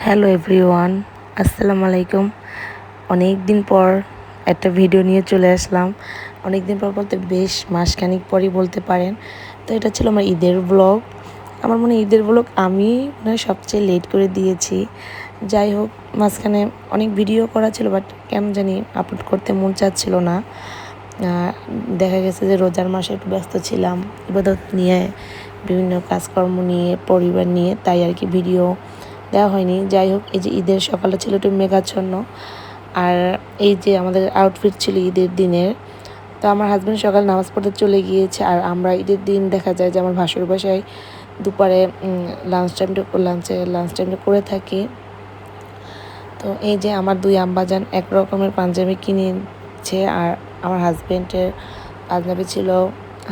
Hello everyone, আসসালামু আলাইকুম। অনেক দিন পর একটা ভিডিও নিয়ে চলে আসলাম। অনেক দিন পর বলতে বেশ মাসখানেক পরই বলতে পারেন। তো এটা ছিল আমার ঈদের ব্লগ। আমার মনে হয় ঈদের ব্লগ আমি সবচেয়ে লেট করে দিয়েছি। যাই হোক, মাঝখানে অনেক ভিডিও করা ছিল, বাট কেন জানি আপলোড করতে মন চাচ্ছিল না। দেখা গেছে যে রোজার মাসে একটু ব্যস্ত ছিলাম ইবাদত নিয়ে, বিভিন্ন কাজকর্ম নিয়ে, পরিবার নিয়ে, তাই আর কি ভিডিও দেওয়া হয়নি। যাই হোক, এই যে ঈদের সকালটা ছিল একটু মেঘাচ্ছন্ন, আর এই যে আমাদের আউটফিট ছিল ঈদের দিনের। তো আমার হাজব্যান্ড সকাল নামাজ পড়তে চলে গিয়েছে, আর আমরা ঈদের দিন দেখা যায় যে আমার ভাসুর বাসায় দুপুরে লাঞ্চ টাইমটা করে থাকি। তো এই যে আমার দুই আম্বাজান এক রকমের পাঞ্জাবি কিনেছে, আর আমার হাজব্যান্ডের পাঞ্জাবি ছিল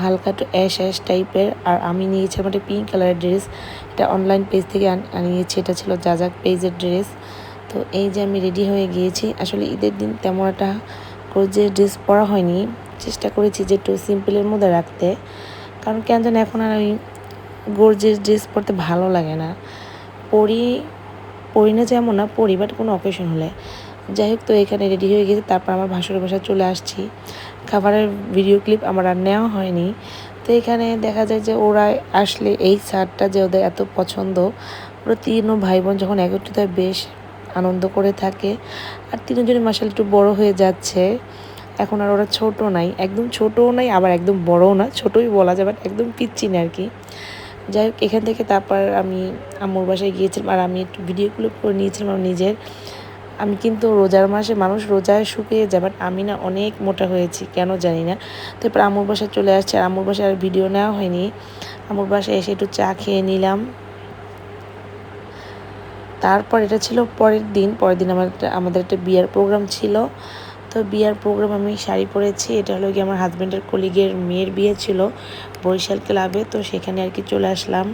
হালকা একটু অ্যাশ অ্যাশ টাইপের, আর আমি নিয়েছি আমার একটা পিঙ্ক কালারের ড্রেস। এটা অনলাইন পেজ থেকে আনিয়েছি, এটা ছিল যাজাক পেজের ড্রেস। তো এই যে আমি রেডি হয়ে গিয়েছি। আসলে ঈদের দিন তেমন একটা যে ড্রেস পরা হয়নি, চেষ্টা করেছি যে একটু সিম্পলের মধ্যে রাখতে, কারণ কেন জানি এখন আর ওই গর্জিয়াস ড্রেস পরতে ভালো লাগে না। পরি পরি না যেমন না পরি, বাট কোনো অকেশন হলে। যাই হোক, তো এখানে রেডি হয়ে গেছে, তারপর আমার ভাসুরের বাসায় চলে আসছি। খাবারের ভিডিও ক্লিপ আমার আর নেওয়া হয়নি। তো এখানে দেখা যায় যে ওরা আসলে এই শার্টটা যে ওদের এত পছন্দ, ওরা তিন ভাই বোন যখন একত্রিত হয় বেশ আনন্দ করে থাকে। আর তিনজনই মাসাল একটু বড় হয়ে যাচ্ছে এখন, আর ওরা ছোট নাই, একদম ছোটও নাই, আবার একদম বড়ও না, ছোটই বলা যায়, বাট একদম পিচ্ছি না আর কি। যাই হোক, এখান থেকে তারপর আমি আম্মুর বাসায় গিয়েছিলাম, আর আমি একটু ভিডিও ক্লিপ করে নিয়েছিলাম আমার নিজের। আমি কিন্তু রোজার মাসে মানুষ রোজায় শুকিয়ে যায়, বাট আমি না অনেক মোটা হয়েছি, কেন জানি না। তারপর আম্মুর বাসায় চলে আসছে, আর আম্মুর বাসায় আর ভিডিও নেওয়া হয়নি। আম্মুর বাসায় এসে একটু চা খেয়ে নিলাম। তারপর এটা ছিল পরের দিন আমাদের একটা বিয়ার প্রোগ্রাম ছিল। তো বিয়ার প্রোগ্রাম আমি শাড়ি পরেছি। এটা হলো কি আমার হাজব্যান্ডের কলিগের মেয়ের বিয়ে ছিল বরিশাল ক্লাবে, তো সেখানে আর কি চলে আসলাম।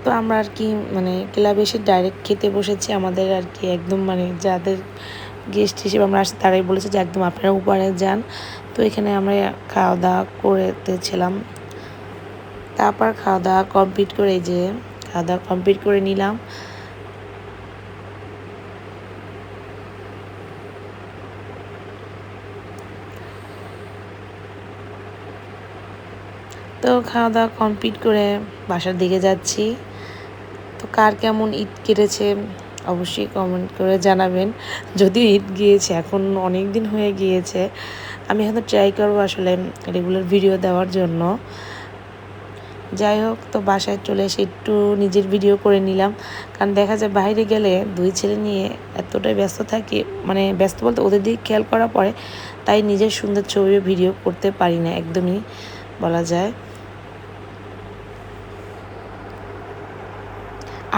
তো আমরা আর কি ক্লাবে এসে ডাইরেক্ট খেতে বসেছি। আমাদের আর কি একদম যাদের গেস্ট হিসেবে আমরা আসি তারাই বলেছে যে একদম আপনারা উপরে যান। তো এখানে আমরা খাওয়া দাওয়া করতেছিলাম। তারপর খাওয়া দাওয়া কমপ্লিট করে নিলাম। তো খাওয়া দাওয়া কমপ্লিট করে বাসার দিকে যাচ্ছি। তো কার কেমন ঈদ কেটেছে অবশ্যই কমেন্ট করে জানাবেন। যদিও ঈদ গিয়েছে এখন অনেক দিন হয়ে গিয়েছে, আমি হয়তো ট্রাই করবো আসলে রেগুলার ভিডিও দেওয়ার জন্য। যাই হোক, তো বাসায় চলে এসে একটু নিজের ভিডিও করে নিলাম, কারণ দেখা যায় বাইরে গেলে দুই ছেলে নিয়ে এতটাই ব্যস্ত থাকি, ব্যস্ত বলতে ওদের দিকে খেয়াল করা পড়ে, তাই নিজের সুন্দর ছবি ভিডিও করতে পারি না একদমই বলা যায়।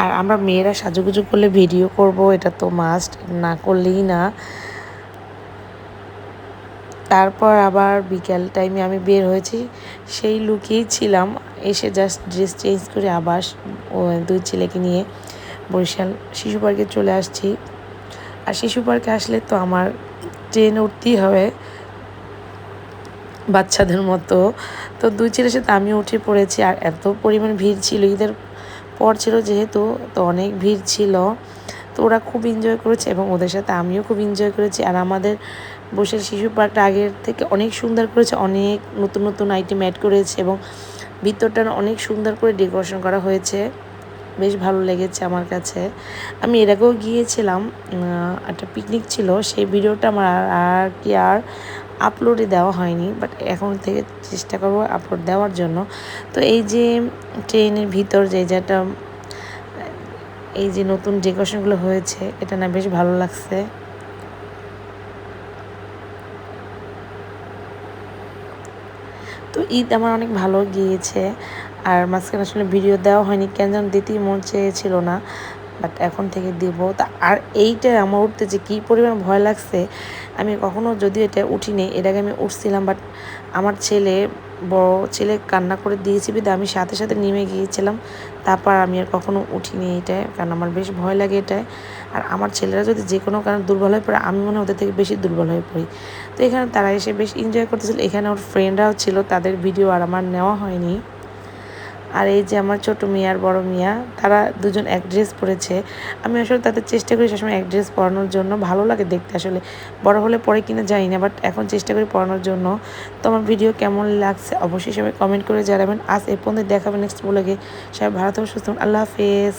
আর আমরা মেয়েরা সাজুগুজু করলে ভিডিও করব, এটা তো মাস্ট, না করলেই না। তারপর আবার বিকেল টাইমে আমি বের হয়েছি, সেই লুকেই ছিলাম। এসে জাস্ট ড্রেস চেঞ্জ করে আবার দুই ছেলেকে নিয়ে বরিশাল শিশু পার্কে চলে আসছি। আর শিশু পার্কে আসলে তো আমার ট্রেনে উঠতেই হবে বাচ্চাদের মতো। তো দুই ছেলের সাথে আমিও উঠে পড়েছি, আর এত পরিমাণ ভিড় ছিল, ঈদের পর ছিল যেহেতু, তো অনেক ভিড় ছিল। তো ওরা খুব এনজয় করেছে এবং ওদের সাথে আমিও খুব এনজয় করেছি। আর আমাদের বসে শিশু পার্কটা আগের থেকে অনেক সুন্দর করেছে, অনেক নতুন নতুন আইটেম অ্যাড করেছে, এবং ভিতরটা অনেক সুন্দর করে ডেকোরেশন করা হয়েছে, বেশ ভালো লেগেছে আমার কাছে। আমি এর আগেও গিয়েছিলাম, একটা পিকনিক ছিল, সেই ভিডিওটা আমার আর আপলোডে দেওয়া হয়নি, বাট এখন থেকে চেষ্টা করব আপলোড দেওয়ার জন্য। তো এই যে ট্রেনের ভিতর এই যে নতুন ডেকোরেশনগুলো হয়েছে, এটা না বেশ ভালো লাগছে। তো ঈদ আমার অনেক ভালো গিয়েছে, আর মাঝখানে আসলে ভিডিও দেওয়া হয়নি, কেন যেন দিতেই মন চেয়েছিল না, বাট এখন থেকে দিব। তা আর এইটা আমার উঠতে যে কী পরিমাণ ভয় লাগছে, আমি কখনো যদিও এটা উঠিনি, এর আগে আমি উঠছিলাম, বাট আমার বড় ছেলে কান্না করে দিয়েছি বিধে আমি সাথে সাথে নেমে গিয়েছিলাম। তারপর আমি আর কখনো উঠিনি এটায়, কারণ আমার বেশ ভয় লাগে এটায়। আর আমার ছেলেরা যদি যে কোনো কারণে দুর্বল হয়ে পড়ে আমি মনে হয় ওদের থেকে বেশি দুর্বল হয়ে পড়ি। তো এখানে তারা এসে বেশ এনজয় করতেছিল, এখানে ওর ফ্রেন্ডরাও ছিল, তাদের ভিডিও আর আমার নেওয়া হয়নি। আর এই যে আমার ছোটো মিয়া আর বড়ো মিয়া, তারা দুজন এক ড্রেস পরেছে। আমি আসলে তাদের চেষ্টা করি সবসময় এক ড্রেস পরানোর জন্য, ভালো লাগে দেখতে। আসলে বড় হলে পরে কিনা জানি না, বাট এখন চেষ্টা করি পরানোর জন্য। তো আমার ভিডিও কেমন লাগছে অবশ্যই সবাই কমেন্ট করে জানাবেন। আজ এই পর্যন্ত দেখাবেন নেক্সট ব্লগে। সবাই ভালো থাকবেন, সুস্থ থাকবেন। আল্লাহ হাফেজ।